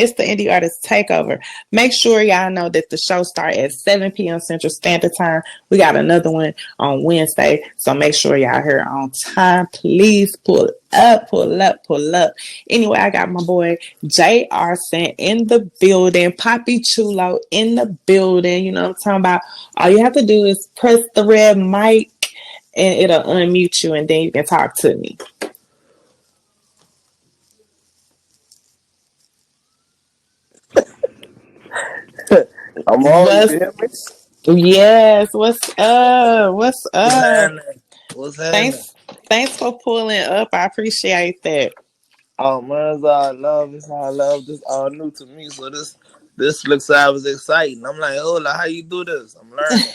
It's the Indie Artist Takeover. Make sure y'all know that the show starts at 7 p.m. Central Standard Time. We got another one on Wednesday, so make sure y'all here on time. Please pull up, pull up, pull up. Anyway, I got my boy Jay Arson in the building, Poppy Chulo in the building. You know what I'm talking about? All you have to do is press the red mic and it'll unmute you, and then you can talk to me. I'm on. You What's can hear me? Yes, what's up? What's What's up? happening? What's happening? Thanks for pulling up. I appreciate that. Oh man, it's all love. It's all love. This all new to me. So this looks like it was exciting. I'm like, oh, like, how you do this? I'm learning.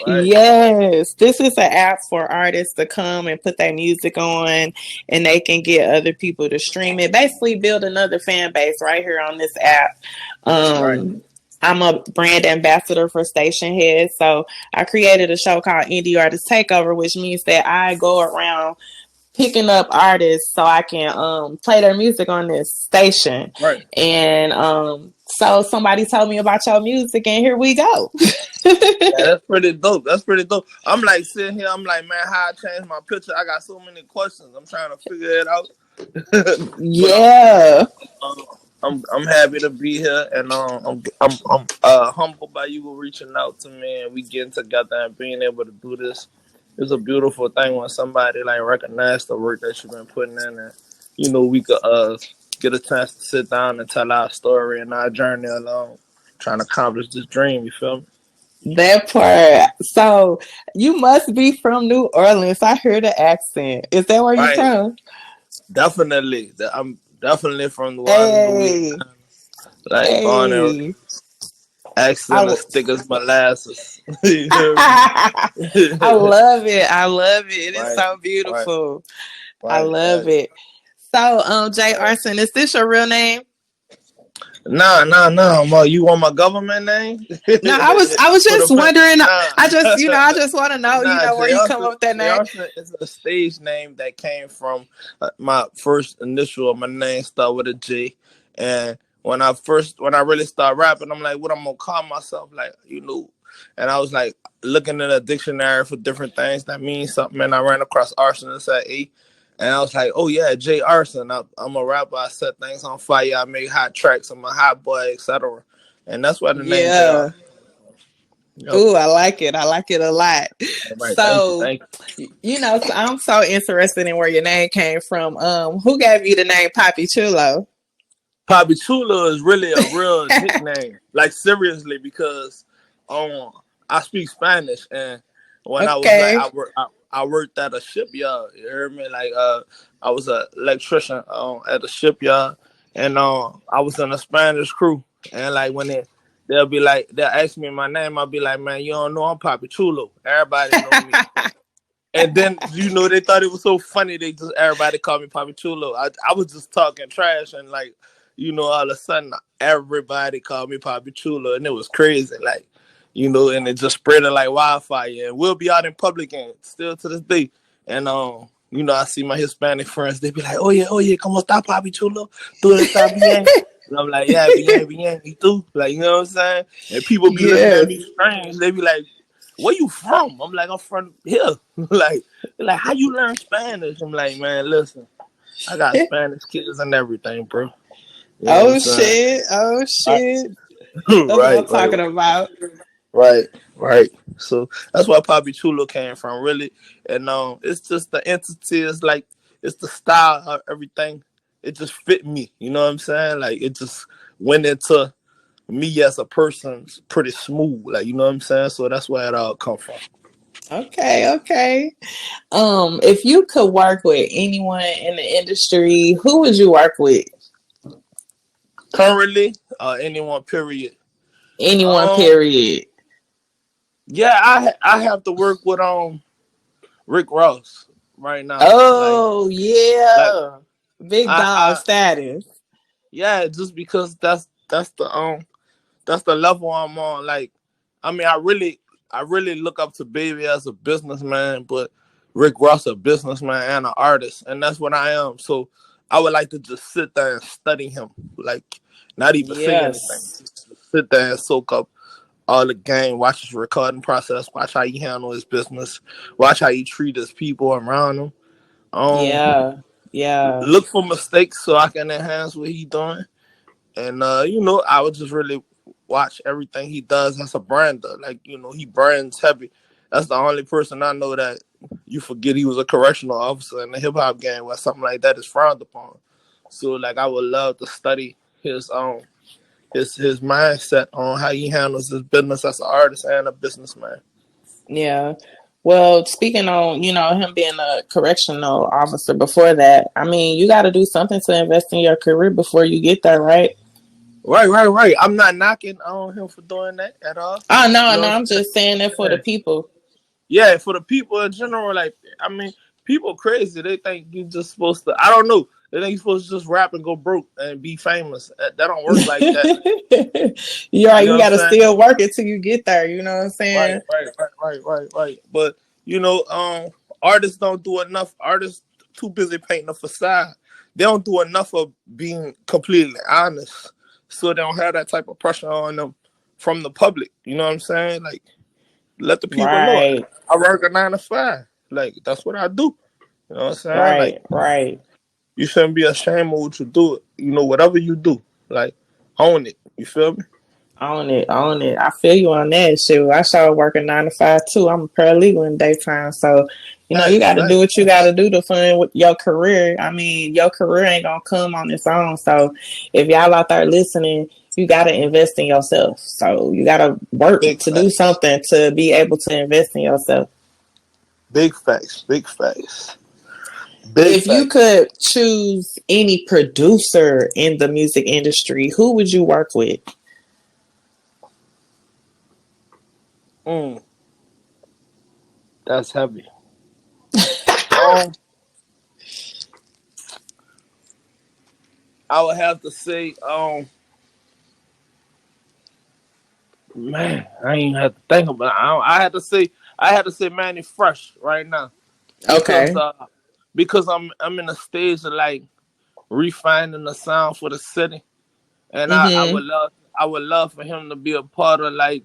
Right. Yes, this is an app for artists to come and put their music on and they can get other people to stream it. Basically build another fan base right here on this app. Right. Um I'm a brand ambassador for Station Head. So I created a show called Indie Artist Takeover, which means that I go around picking up artists so I can play their music on this station. Right. And so somebody told me about your music and here we go. Yeah, that's pretty dope. That's pretty dope. I'm like sitting here. I'm like, man, how I change my picture? I got so many questions. I'm trying to figure it out. But Yeah. um, I'm happy to be here, and I'm humbled by you reaching out to me, and we getting together and being able to do this. It's a beautiful thing when somebody like recognize the work that you've been putting in, and we could get a chance to sit down and tell our story and our journey along, trying to accomplish this dream. You feel me? That part. So you must be from New Orleans. I hear the accent. Is that where you Right. from? Definitely. I'm definitely from New Orleans, Hey. Louisiana. Like born and Hey. accent I, as thick as molasses. You hear me? I love it. I love it. It is Right, so right, beautiful. I right, love right, it. So, Jay right. Arson, is this your real name? Nah, Ma. You want my government name? No, I was For the just wondering. I just want to know, nah. where you come up with that J. name. Arson is a stage name that came from my first initial of my name start with a J, and when I really started rapping, I'm like, what I'm gonna call myself, like and I was like looking in a dictionary for different things that mean something, and I ran across arson and said A. And I was like, oh, yeah, Jay Arson. I'm a rapper. I set things on fire. I make hot tracks. I'm a hot boy, etc. And that's why the name Jay Yeah. Arson. Yep. Ooh, I like it. I like it a lot. All right. Thank you. So, Thank so I'm so interested in where your name came from. Who gave you the name Poppy Chulo? you. Papi Chulo is really a real nickname. Like, seriously, because um, I speak Spanish. And when I was like, Okay. I worked at a shipyard. You heard me? Like, I was an electrician at a shipyard. And I was in a Spanish crew. And, like, they'll ask me my name. I'll be like, man, you don't know I'm Papi Chulo. Everybody know me. And then, they thought it was so funny. Everybody called me Papi Chulo. I was just talking trash. And, like, all of a sudden, everybody called me Papi Chulo. And it was crazy. Like, and it just spread it like wildfire. And we'll be out in public and still to this day. And, I see my Hispanic friends. They be like, oh, yeah, ¿cómo está, Papi Chulo? Tú estás bien? And I'm like, yeah, bien, y tú? Like, you know what I'm saying? And people be looking at Yes. me strange. They be like, where you from? I'm like, I'm from here. like, they're like, how you learn Spanish? I'm like, man, listen, I got Spanish kids and everything, bro. You know what I'm Oh saying? shit. Oh Right, shit. That's what I'm right, right, talking about. right, right. So that's where Papi Chulo came from, really. And it's just the entity. It's like it's the style of everything. It just fit me. You know what I'm saying? Like it just went into me as a person pretty smooth. Like you know what I'm saying? So that's where it all come from. Okay, okay. If you could work with anyone in the industry, who would you work with? Currently, anyone, period. Anyone, Um, period. yeah, I have to work with Rick Ross right now. Oh Like yeah. Big dog I status. yeah, just because that's the level I'm on. Like, I mean, I really look up to Baby as a businessman, but Rick Ross a businessman and an artist, and that's what I am. So I would like to just sit there and study him, like not even say anything. Yes. Just sit there and soak up all the game, watch his recording process, watch how he handle his business, watch how he treat his people around him. Um, Yeah. Yeah. look for mistakes so I can enhance what he doing. And I would just really watch everything he does as a brander. Like, he brands heavy. That's the only person I know that you forget he was a correctional officer in the hip hop game where something like that is frowned upon. So like I would love to study his mindset on how he handles his business as an artist and a businessman. Yeah. Well, speaking on, him being a correctional officer before that, I mean, you got to do something to invest in your career before you get there, right? Right, right, right. I'm not knocking on him for doing that at all. Oh, no, You know no, what I'm I'm just saying that for the saying? people. Yeah, for the people in general, like I mean, people crazy. They think you just supposed to. I don't know. They think you're supposed to just rap and go broke and be famous. That don't work like that. You're right. You know You what I'm got to saying? still work it till you get there. You know what I'm Right, saying? right, right, right, right, right. But artists don't do enough. Artists too busy painting a facade. They don't do enough of being completely honest, so they don't have that type of pressure on them from the public. You know what I'm saying? Like, let the people know Right, I work a 9 to 5. Like that's what I do. You know what I'm saying? Like right, right. you shouldn't be ashamed of what you do. Whatever you do, like own it. You feel me? Own it, own it. I feel you on that shit. I started working 9 to 5 too. I'm a paralegal in daytime, so you Facts, got to do facts, what you got to do to fund with your career. I mean, your career ain't gonna come on its own. So if y'all out there listening, you got to invest in yourself. So you got to work big to do facts, something to be able to invest in yourself. big facts, big facts, big If you facts. could choose any producer in the music industry, who would you work with? Mm, that's heavy. Um, I would have to say, man, I ain't even have to think about it. I had to say Manny Fresh right now because Okay. uh because I'm in a stage of like refining the sound for the city, and I Mm-hmm. would love for him to be a part of like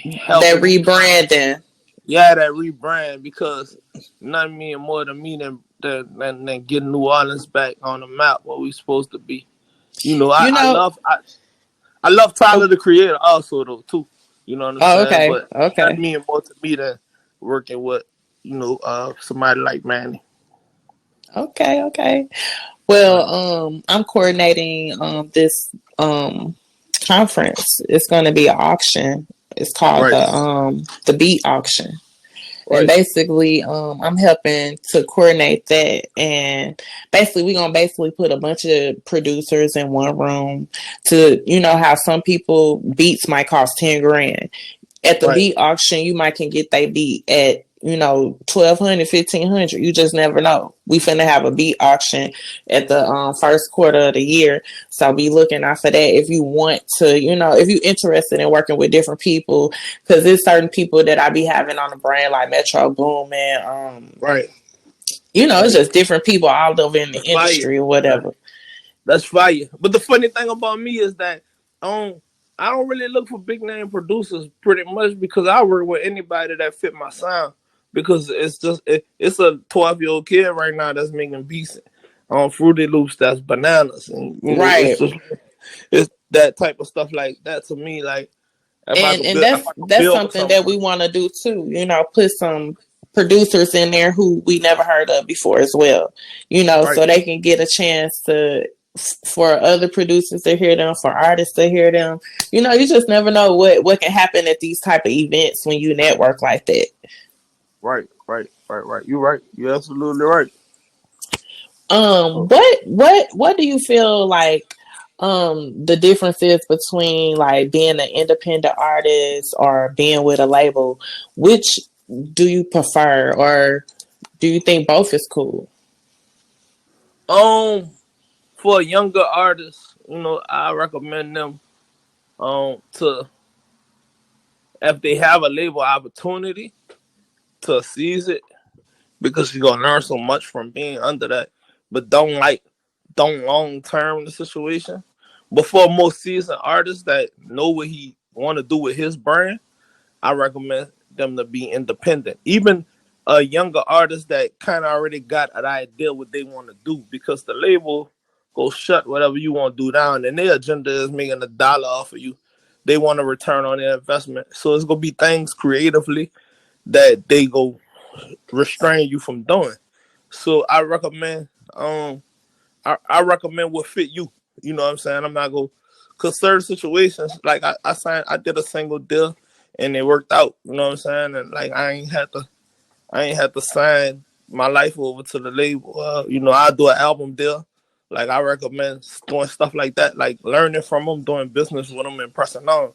That helping, rebranding. yeah, that rebrand because nothing mean more to me than getting New Orleans back on the map where we supposed to be. I, You I know. love I love Tyler Oh, the Creator also though too. You know what I'm oh, saying? okay. But nothing Okay. mean more to me than working with somebody like Manny. Okay. Okay. Right, Well, I'm coordinating this conference. It's going to be an auction. It's called right, the Beat Auction. And right, basically, I'm helping to coordinate that. And basically, we're gonna basically put a bunch of producers in one room to, how some people beats might cost 10 grand. At the right, beat auction, you might can get they beat at 1,200, 1,500. You just never know. We finna have a beat auction at the first quarter of the year, so be looking out for that. If you want to, if you're interested in working with different people, because there's certain people that I be having on the brand like Metro Boom and right, it's right. just different people all over in the That's fire. industry or Right. whatever. That's fire. But the funny thing about me is that um I don't really look for big name producers pretty much because I work with anybody that fit my sound because it's a 12-year-old kid right now that's making beats on Fruity Loops that's bananas and it's Right. just it's that type of stuff like that to me like if I and could and build if that's I could that's build with something that someone. we want to do too, put some producers in there who we never heard of before as well, Right, so they can get a chance to for other producers to hear them, for artists to hear them. You just never know what can happen at these type of events when you network like that. right, right, right, right. You're right. You're absolutely right. What do you feel like the difference is between like being an independent artist or being with a label? Which do you prefer, or do you think both is cool? Um for younger artists, I recommend them to if they have a label opportunity to seize it because you're gonna learn so much from being under that. but don't long term the situation. But for more seasoned artists that know what he want to do with his brand, I recommend them to be independent. Even a younger artist that kind of already got an idea what they want to do, because the label go shut whatever you want to do down, and their agenda is making $1 off of you. They want a return on their investment, so it's gonna be things creatively that they go restrain you from doing. So I recommend what fit you. You know what I'm saying? I'm not going cause certain situations like I did a single deal and it worked out. You know what I'm saying? And like I ain't had to sign my life over to the label. I do an album deal. Like I recommend doing stuff like that, like learning from them, doing business with them, and pressing on.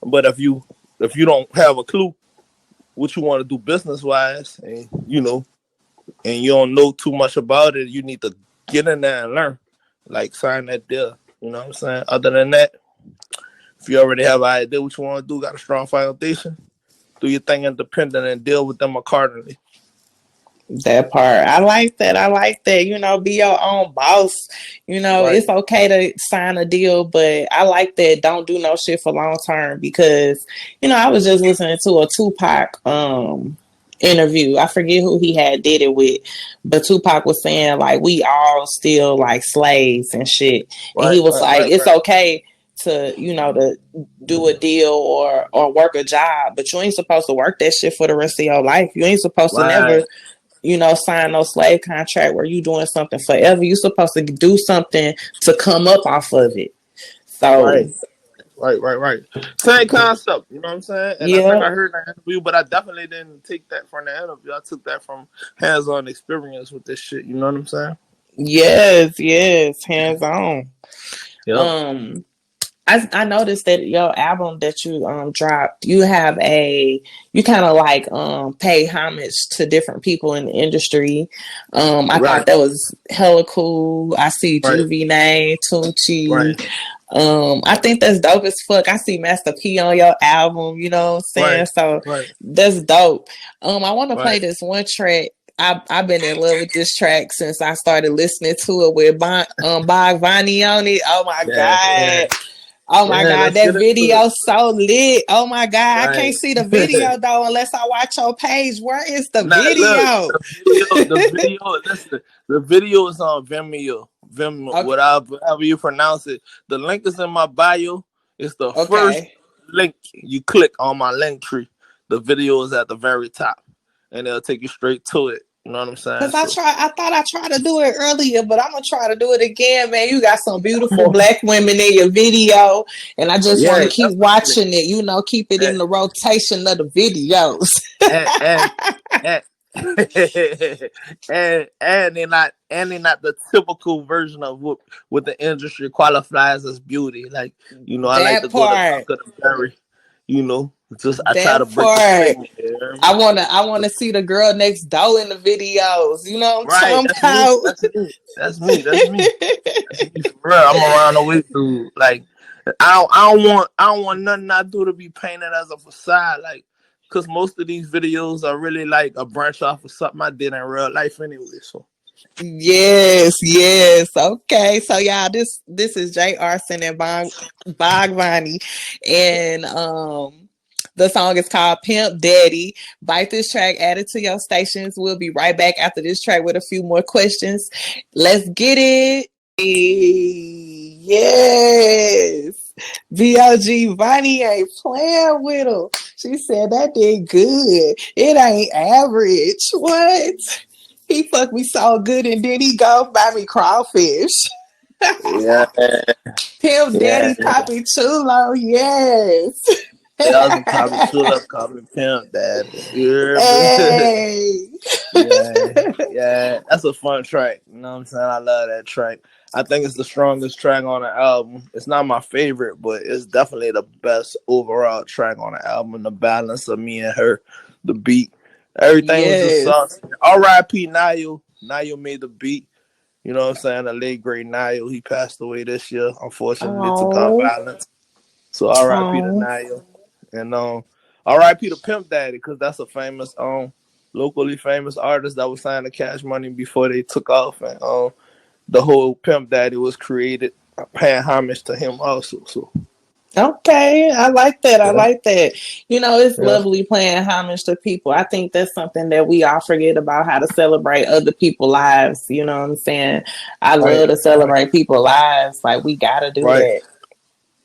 But if you don't have a clue what you want to do business wise, and and you don't know too much about it, you need to get in there and learn. Like sign that deal. You know what I'm saying? Other than that, if you already have an idea what you want to do, got a strong foundation, do your thing independent and deal with them accordingly. That part. I like that. I like that. Be your own boss. Right, It's okay to sign a deal, but I like that. Don't do no shit for long term because, I was just listening to a Tupac interview. I forget who he had did it with, but Tupac was saying like we all still like slaves and shit. And he right, was right, like, right, it's right, okay to, to do a deal or work a job, but you ain't supposed to work that shit for the rest of your life. You ain't supposed to never right, sign no slave contract where you doing something forever. You supposed to do something to come up off of it. So right. Right. Same concept, you know what I'm saying? And I think yeah, I heard that interview, but I definitely didn't take that from the interview. I took that from hands-on experience with this shit. You know what I'm saying? yes, hands on. Yep. Um, I noticed that your album that you dropped, you kind of like pay homage to different people in the industry. I thought Right. that was hella cool. I see Right. Juvie name, Tunchi. Right. I think that's dope as fuck. I see Master P on your album, you know what I'm saying? Right. So Right. that's dope. I want to play Right. this one track. I've been in love with this track since I started listening to it with Bog Vani on it. Oh my Yeah. Yeah. God. Oh my Yeah. God, Let's that get into video it. so lit. Oh my God, I can't Right. see the video though unless I watch your page. Where is the Now look, video? listen, the video is on Vimeo, Okay, however you pronounce it. The link is in my bio. It's the first okay. link you click on my link tree. The video is at the very top, and it'll take you straight to it. You know what I'm saying? Cause So I thought I tried to do it earlier, but I'm gonna try to do it again, man. You got some come beautiful on, black women in your video, and I just want yeah, to keep definitely. watching it. Keep it And in the rotation of the videos. and and, and they're not the typical version of what the industry qualifies as beauty. Like, I like to That go the dark part, of the berry. You know, just I try to that break the part. stigma. You hear me? I wanna see the girl next door in the videos. You know what Right, I'm that's me. talking That's me. That's me. That's me. about? That's me for real. I'm around the way through. Like, I don't want nothing I do to be painted as a facade. Like, cause most of these videos are really like a branch off of something I did in real life anyway. So Yes. Okay. So y'all, this is Jay Arson and Bogvani, and the song is called Pimp Daddy. Bite this track, add it to your stations. We'll be right back after this track with a few more questions. Let's get it. Yes. BLG Vonnie ain't playing with him. She said that did good. It ain't average. What? He fucked me so good and then he go buy me crawfish. yeah, Pimp yeah. Daddy Poppy Chulo, yes. Y'all can call me Tulip, call me Pimp Daddy. You hear me? Hey. Yeah, yeah, that's a fun track. You know what I'm saying? I love that track. I think it's the strongest track on the album. It's not my favorite, but it's definitely the best overall track on the album. The balance of me and her, the beat, everything was just Yes. saucy. R.I.P. Niall. Niall made the beat. You know what I'm saying? The late great Niall. He passed away this year, unfortunately, to gun Oh. violence. So R.I.P. to Oh. Niall. And R.I.P. to Pimp Daddy, because that's a famous locally famous artist that was signed to Cash Money before they took off. And the whole Pimp Daddy was created paying homage to him also. So Okay, I like that. I yeah, like that. You know, it's yeah, lovely paying homage to people. I think that's something that we all forget about, how to celebrate other people's lives. You know what I'm saying? I right, love to celebrate people's lives. Like, we got to do right. that.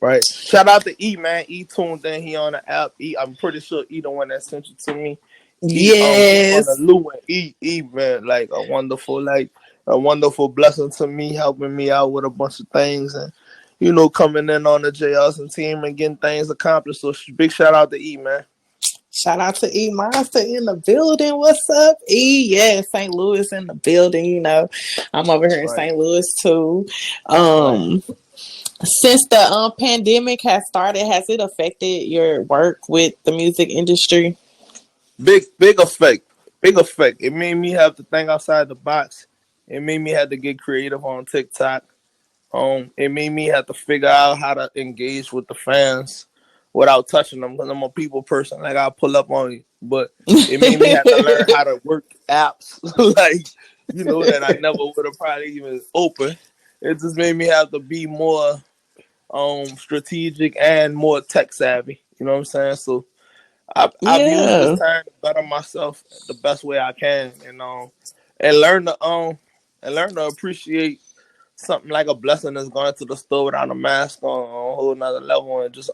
Right. Shout out to E, man. E tuned in. He on the app. E, I'm pretty sure E the one that sent you to me. E on the Yes. Lou and man, like a wonderful blessing to me, helping me out with a bunch of things, and coming in on the JLson team and getting things accomplished. So big shout out to E, man. Shout out to E Monster in the building. What's up, E? Yeah, St. Louis in the building. You know, I'm over here in Right, St. Louis too. right. Um, since the pandemic has started, has it affected your work with the music industry? Big effect. Big effect. It made me have to think outside the box. It made me have to get creative on TikTok. It made me have to figure out how to engage with the fans without touching them because I'm a people person. Like I pull up on you, but it made me have to learn how to work apps, like that I never would have probably even opened. It just made me have to be more strategic and more tech savvy. You know what I'm saying? So I've used this Yeah, time to better myself the best way I can, and learn to appreciate something like a blessing that's going to the store without a mask on a whole nother level, and just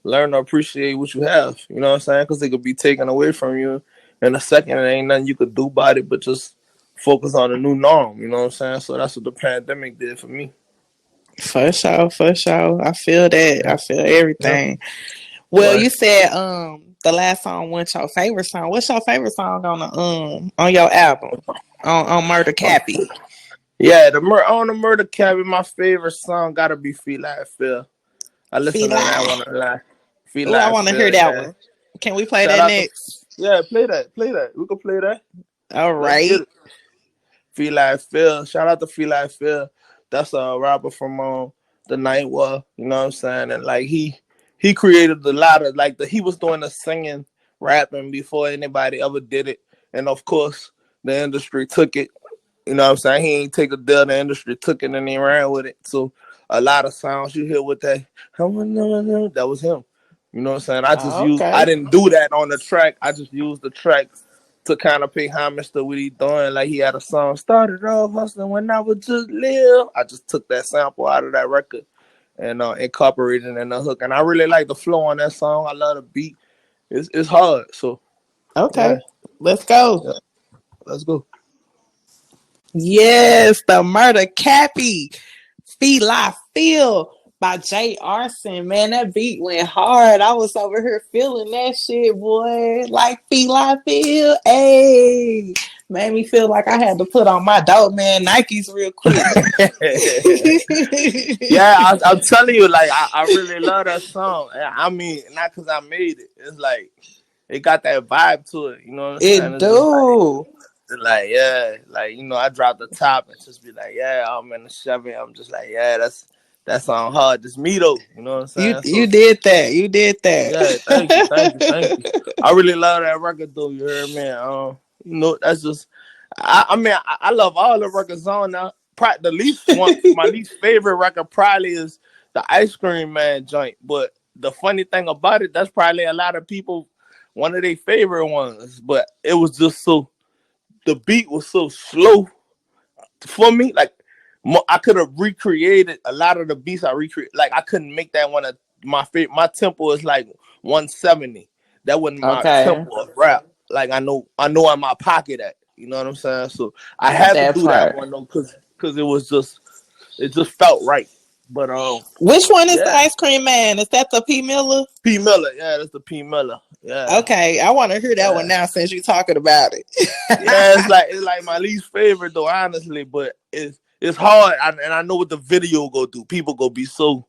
learn to appreciate what you have. You know what I'm saying? Because it could be taken away from you in a second, and ain't nothing you could do about it, but just focus on the new norm. You know what I'm saying? So that's what the pandemic did for me. for sure, for sure. I feel that. Yeah, I feel yeah, everything. Well, right. you said the last song wasn't your favorite song. What's your favorite song on your album? On Murder Cappy. Yeah, on the Murder Cabin, my favorite song gotta be "Feel Like Feel." I listen to that Fila. one a lot. "Feel Oh, I Like want to hear Feel," that yeah. one. Can we play Shout that out to next? yeah, play that. We can play that. All Let's get right. it. Feel Like Phil. Shout out to Feel Like Phil. That's a rapper from the Night War. You know what I'm saying? And like he created a lot of he was doing the singing, rapping before anybody ever did it. And of course, the industry took it. You know what I'm saying? He ain't take a deal. The industry took it and he ran with it. So a lot of sounds you hear with that was him. You know what I'm saying? Oh, I okay. didn't do that on the track. I just used the track to kind of pay homage to what he doing. Like he had a song, started off hustling when I was just live. I just took that sample out of that record and incorporated it in the hook. And I really like the flow on that song. I love the beat. It's hard. So Okay. yeah, Let's go. yeah. Let's go. Yes, the Murder Cappy. Feel I Feel by Jay Arson. Man, that beat went hard. I was over here feeling that shit, boy. Like Feel I Feel. Hey. Made me feel like I had to put on my dope man Nikes real quick. Yeah, I'm telling you, like I really love that song. I mean, not because I made it. It's like it got that vibe to it. You know what I'm saying? It It's just do. yeah, I drop the top and just be like, yeah, I'm in the Chevy. I'm just like, yeah, that's on hard. Just me though. You know what I'm saying? You So did that. You did that. yeah, thank you. I really love that record though. You heard me? That's just. I mean, I love all the records on now. The least one, my least favorite record probably is the Ice Cream Man joint. But the funny thing about it, that's probably a lot of people one of their favorite ones. But it was just the beat was so slow for me. Like I could have recreated a lot of the beats I recreate. Like I couldn't make that one of my favorite. My tempo is like 170. That wasn't my Okay. tempo of rap. Like I know in my pocket at. You know what I'm saying? So I had to That do that part. one though, cause it just felt right. But Which one is the yeah, ice cream man? Is that the P Miller? P Miller, yeah, that's the P Miller, yeah, Okay, I want to hear that one yeah. now since you're talking about it. Yeah, it's like my least favorite though, honestly. But it's hard, and I know what the video go do. People go be so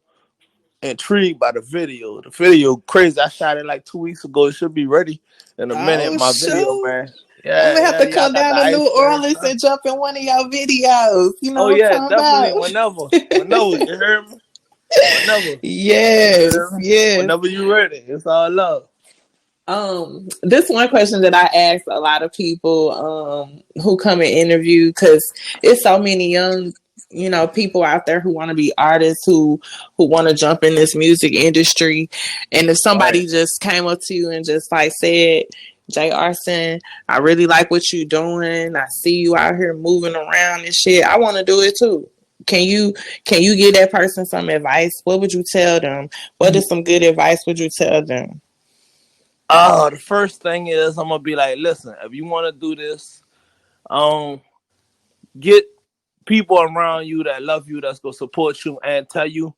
intrigued by the video. The video crazy. I shot it like 2 weeks ago. It should be ready in a minute. Oh My video, shoot! man. I'm gonna have to Yeah. I come got down the to ice New cream Orleans stuff. and jump in one of your videos. You Oh know what yeah, I'm talking definitely. about? Whenever you hear me. Whenever, you Yes, hear me. yes. Whenever you ready, it's all love. This one question that I ask a lot of people who come and interview, because it's so many young people out there who want to be artists, who want to jump in this music industry. And if Right. somebody just came up to you and just like said, Jay Arson, I really like what you doing. I see you out here moving around and shit. I want to do it too. Can you give that person some advice? What would you tell them? What is some good advice would you tell them? The first thing is I'm gonna be like, listen, if you want to do this, um, get people around you that love you, that's gonna support you and tell you,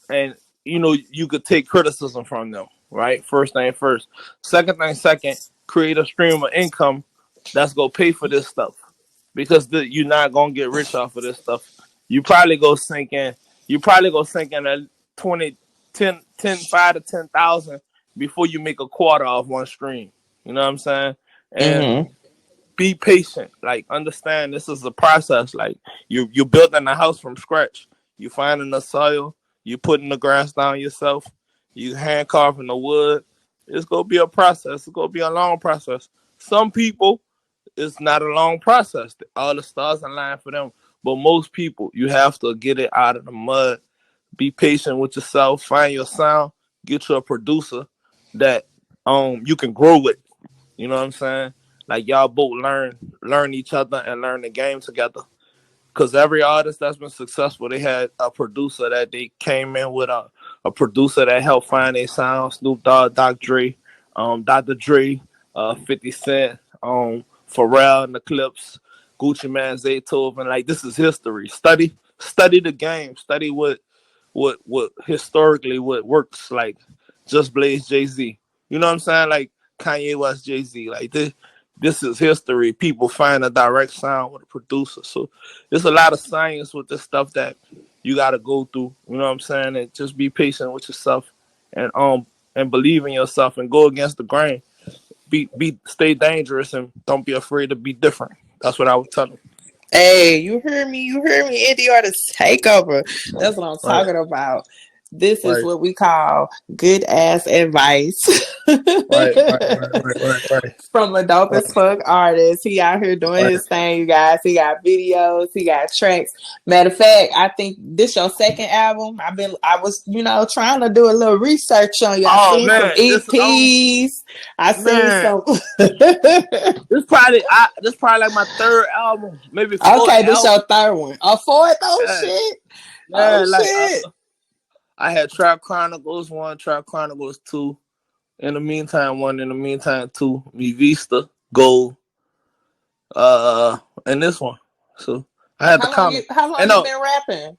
and you could take criticism from them. Right. First thing first. Second thing second. Create a stream of income that's gonna pay for this stuff, because you're not gonna get rich off of this stuff. You probably go sink in. You probably go sink in at 20, 5 to 10,000 before you make a quarter off one stream. You know what I'm saying? And Mm-hmm. be patient. Like, understand this is a process. Like, you're building a house from scratch. You finding the soil. You putting the grass down yourself. You hand carving the wood. It's gonna be a process. It's gonna be a long process. Some people, it's not a long process. All the stars align for them. But most people, you have to get it out of the mud. Be patient with yourself. Find your sound. Get you a producer that you can grow with. You know what I'm saying? Like, y'all both learn each other and learn the game together. Because every artist that's been successful, they had a producer that they came in with, a producer that helped find their sound. Snoop Dogg, Dr. Dre, 50 Cent, Pharrell and the Clips, Gucci Man, Zaytoven. Like, this is history. Study the game. Study what historically what works. Like, Just Blaze, Jay-Z. You know what I'm saying? Like Kanye West, Jay-Z. Like, this is history. People find a direct sound with a producer. So there's a lot of science with this stuff that you got to go through. You know what I'm saying? And just be patient with yourself, and believe in yourself and go against the grain. Stay dangerous and don't be afraid to be different. That's what I would tell them. Hey, you heard me. You heard me. Indie artist takeover. That's what I'm Right, talking about. This is right, what we call good ass advice. right, right, right, right, right, right, From a dope as right, fuck artist. He out here doing right. his thing, you guys. He got videos, he got tracks. Matter of fact, I think this your second album. I was, trying to do a little research on you. I Oh seen some man, this EPs. I seen man, some this probably like my third album, maybe fourth Okay, this album. your third one. A fourth? Oh Yeah, shit. Oh yeah. Like, shit. I had Trap Chronicles 1, Trap Chronicles 2. In the meantime, 1. In the meantime, 2. Mi Vista, Gold, and this one. So I had to How long count you them. how long And you been rapping?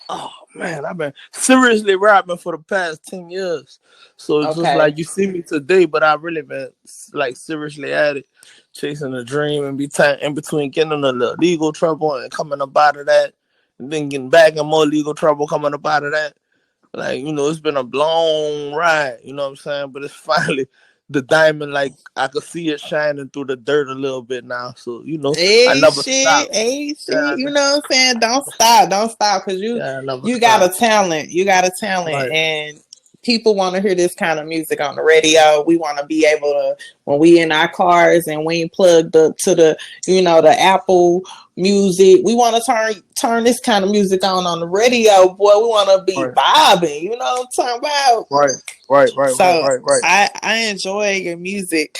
oh man, I've been seriously rapping for the past 10 years. So it's just Okay. like you see me today, but I really been like seriously at it, chasing a dream, and be in between getting in a little legal trouble and coming up out of that, and then getting back in more legal trouble, coming up out of that. Like, it's been a long ride, you know what I'm saying? But it's finally the diamond, like, I could see it shining through the dirt a little bit now. So, I Hey never stop. shit, hey Yeah, shit. You know what I'm saying? Don't stop, because you yeah, I never you got a stop. talent. You got a talent, Right, and people want to hear this kind of music on the radio. We want to be able to, when we in our cars and we ain't plugged up to the Apple Music. We want to turn this kind of music on the radio, boy. We want to be right, vibing. You know what I'm talking about? right, right, right, right, So right, right. I enjoy your music.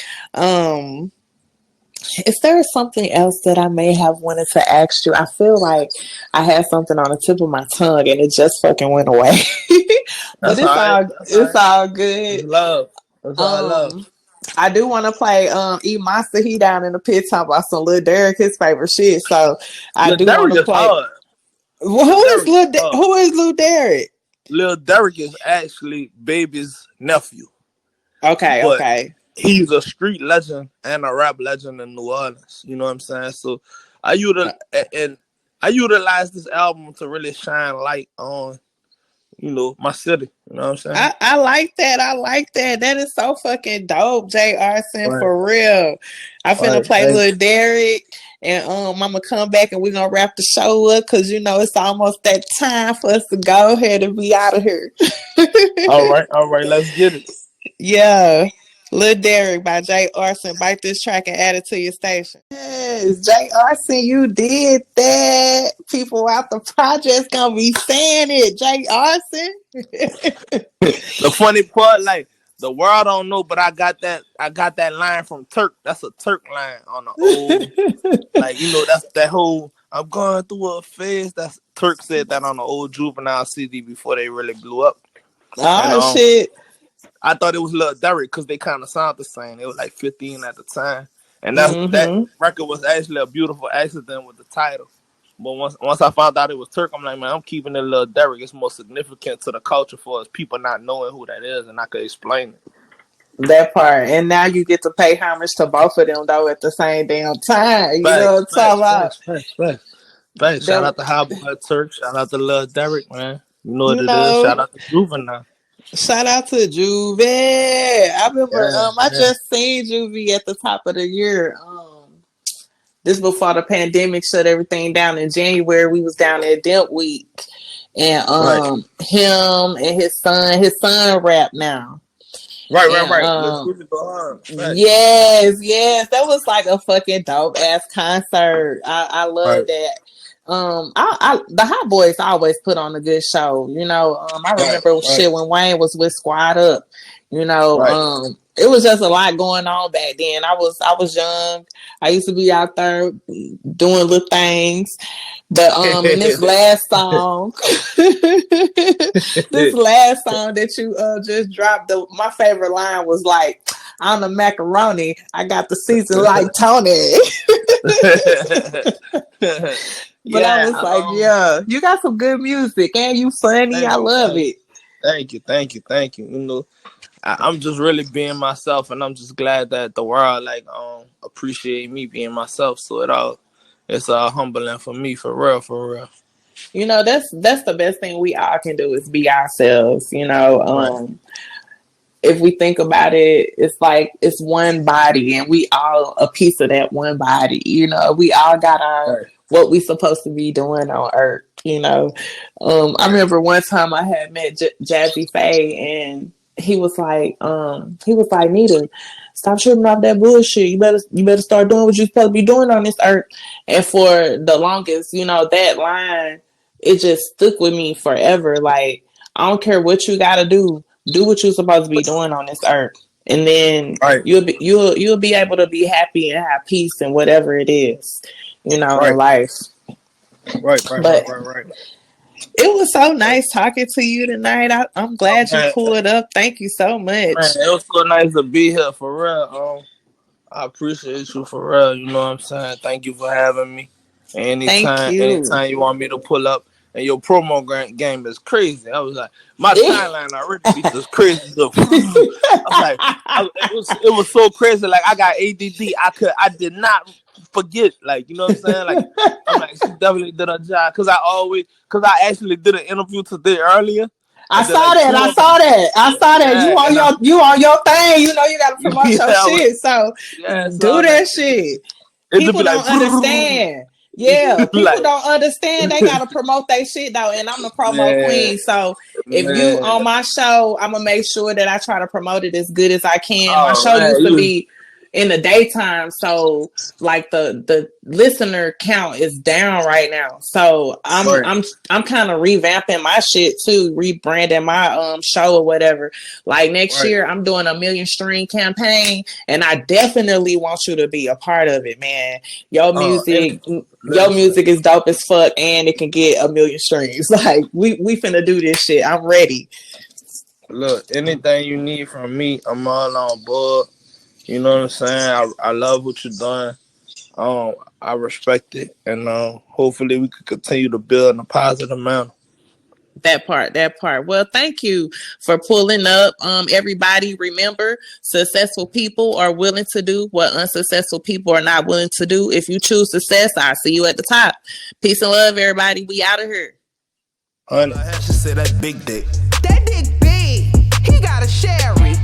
Is there something else that I may have wanted to ask you? I feel like I had something on the tip of my tongue and it just fucking went away. But That's all right. That's all it's right. all It's good. love. That's all I love. Um I do want to play E Monster. He down in the pit talking about some Lil Derek, his favorite shit. So I Lil do want Derek to is play. hard. Well, Lil Derek is hard. Who is Lil Derek? Lil Derek is actually Baby's nephew, Okay, but okay. he's a street legend and a rap legend in New Orleans. You know what I'm saying? So I util and I utilized this album to really shine light on, my city. You know what I'm saying? I like that. I like that. That is so fucking dope, Jay Arson, Right, for real. I finna right. play Thank Lil you. Derek, and I'm gonna come back and we're gonna wrap the show up, because it's almost that time for us to go ahead and be out of here. All right, all right. Let's get it. Yeah. Lil Derek by Jay Arson. Bite this track and add it to your station. Yes, Jay Arson, you did that. People out the project's gonna be saying it. Jay Arson. The funny part, like the world don't know, but I got that line from Turk. That's a Turk line on the old, like that's that whole I'm going through a phase. That's Turk said that on the old Juvenile CD before they really blew up. And Oh shit. I thought it was Lil Derek because they kind of sound the same. They were like 15 at the time, and that Mm-hmm. record was actually a beautiful accident with the title. But once I found out it was Turk, I'm like, man, I'm keeping it Lil Derek. It's more significant to the culture for us people not knowing who that is, and I could explain it. That part. And now you get to pay homage to both of them though at the same damn time. You know Facts, what I'm talking facts, about? facts, facts, facts. Facts. Shout That out to Hot Boy Turk. Shout out to Lil Derek, man. You know what you it is. know, Shout out to Juvenile. shout out to Juve. I remember Yeah, I yeah. just seen Juvie at the top of the year. This before the pandemic shut everything down in January. We was down at Dent Week. And Right, him and his son rap now. right, right, And right. Let's move it on. Facts. yes, that was like a fucking dope ass concert. I love Right, that. The Hot Boys always put on a good show. I right, remember right, shit when Wayne was with Squad Up. right. It was just a lot going on back then. I was young. I used to be out there doing little things. But in this last song, this last song that you just dropped, my favorite line was like, "On the macaroni, I got the season like Tony." But I Yeah. was like, "Yeah, you got some good music, and you funny. I Thank you, love thank you, it." thank you, thank you, thank you. I'm just really being myself, and I'm just glad that the world like appreciate me being myself. So it's humbling for me, for real, for real. That's the best thing we all can do is be ourselves. Right, If we think about it, it's like it's one body and we all a piece of that one body. We all got our right, what we supposed to be doing on earth. I right, remember one time I had met Jazzy Faye and he was like, Nita, stop shooting off that bullshit. You better start doing what you're supposed to be doing on this earth. And for the longest, that line, it just stuck with me forever. Like, I don't care what you gotta do what you're supposed to be doing on this earth, and then right, you'll be able to be happy and have peace in whatever it is, in right, life. right, right, right, But right, right. it was so nice talking to you tonight. I'm Oh, glad you man, pulled up. Thank you so man, much. it was so nice to be here for real. I appreciate you for real. You know what I'm saying? Thank you for having me. Thank you. Anytime you want me to pull up, and your promo game is crazy. I was like, my timeline already be just crazy. I was like, it was so crazy. Like I got ADD. I did not forget. Like you know what I'm saying? Like I'm like she definitely did her job because I actually did an interview today earlier. I And then saw like that. two I of them, saw that. I saw that. yeah, and You on your thing. You got to promote your yeah, shit. So yeah. So do like that shit. it just People be like, don't understand. Yeah, people like don't understand. They gotta promote their shit though, and I'm the promo man, queen. So if you man. on my show, I'm gonna make sure that I try to promote it as good as I can. My Oh show man, used to be in the daytime, so like the listener count is down right now. So I'm right, I'm I'm kind of revamping my shit too, rebranding my show or whatever. Like next right. year, I'm doing a million stream campaign, and I definitely want you to be a part of it, man. Your And music, your listen, music is dope as fuck, and it can get a million streams. Like we finna do this shit. I'm ready. look, anything you need from me, I'm all on board. You know what I'm saying? I love what you're doing. I respect it, and hopefully we can continue to build in a positive manner. That part. Well, thank you for pulling up. Everybody, remember, successful people are willing to do what unsuccessful people are not willing to do. If you choose success, I'll see you at the top. Peace and love, everybody. We out of here. Honey. She said that big dick. That dick big. He got a sherry.